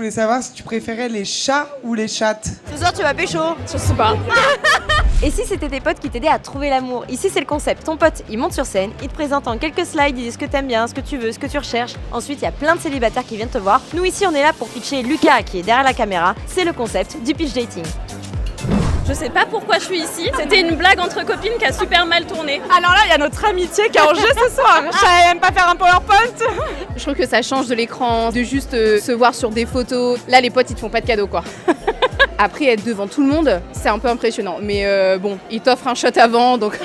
voulais savoir si tu préférais les chats ou les chattes. Ce soir, tu vas pécho. Je sais pas. Et si c'était tes potes qui t'aidaient à trouver l'amour? Ici, c'est le concept. Ton pote, il monte sur scène, il te présente en quelques slides, il dit ce que t'aimes bien, ce que tu veux, ce que tu recherches. Ensuite, il y a plein de célibataires qui viennent te voir. Nous, ici, on est là pour pitcher Lucas, qui est derrière la caméra. C'est le concept du pitch dating. Je sais pas pourquoi je suis ici. C'était une blague entre copines qui a super mal tourné. Alors là, il y a notre amitié qui est en jeu ce soir. Je savais même pas faire un PowerPoint. Je trouve que ça change de l'écran, de juste se voir sur des photos. Là, les potes, ils te font pas de cadeaux, quoi. Après, être devant tout le monde, c'est un peu impressionnant. Mais bon, ils t'offrent un shot avant, donc...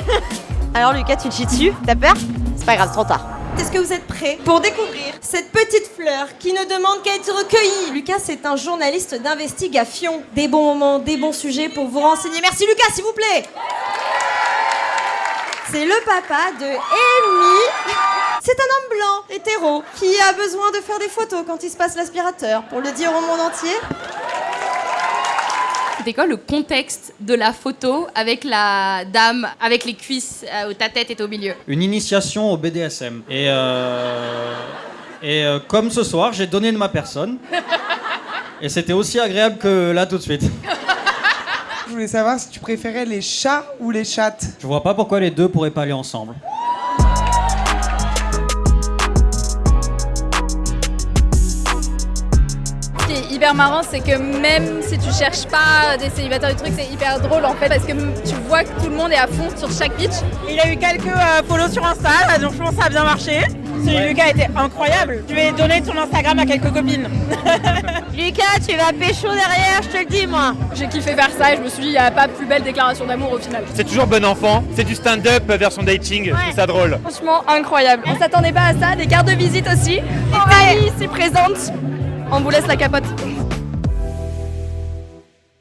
Alors, Lucas, tu te chies dessus? T'as peur? C'est pas grave, c'est trop tard. Est-ce que vous êtes prêts pour découvrir cette petite fleur qui ne demande qu'à être recueillie? Lucas, c'est un journaliste d'investigation. Des bons moments, des bons sujets pour vous renseigner. Merci Lucas, s'il vous plaît. C'est le papa de Amy. C'est un homme blanc, hétéro, qui a besoin de faire des photos quand il se passe l'aspirateur pour le dire au monde entier. C'était quoi le contexte de la photo avec la dame, avec les cuisses où ta tête est au milieu? Une initiation au BDSM. Et comme ce soir, j'ai donné de ma personne. Et c'était aussi agréable que là tout de suite. Je voulais savoir si tu préférais les chats ou les chattes. Je vois pas pourquoi les deux pourraient pas aller ensemble. Ce qui est hyper marrant, c'est que même si tu cherches pas des célibataires du truc, c'est hyper drôle en fait, parce que tu vois que tout le monde est à fond sur chaque pitch. Il a eu quelques follow sur Insta, donc je pense que ça a bien marché. Celui de Lucas était incroyable. Je vais donner ton Instagram à quelques copines. Lucas, tu vas pécho derrière, je te le dis, moi. J'ai kiffé faire ça et je me suis dit, il n'y a pas plus belle déclaration d'amour au final. C'est toujours bon enfant, c'est du stand-up version dating, je trouve ça drôle. Franchement, incroyable. On s'attendait pas à ça, des cartes de visite aussi. Et Thalie ici présente. On vous laisse la capote.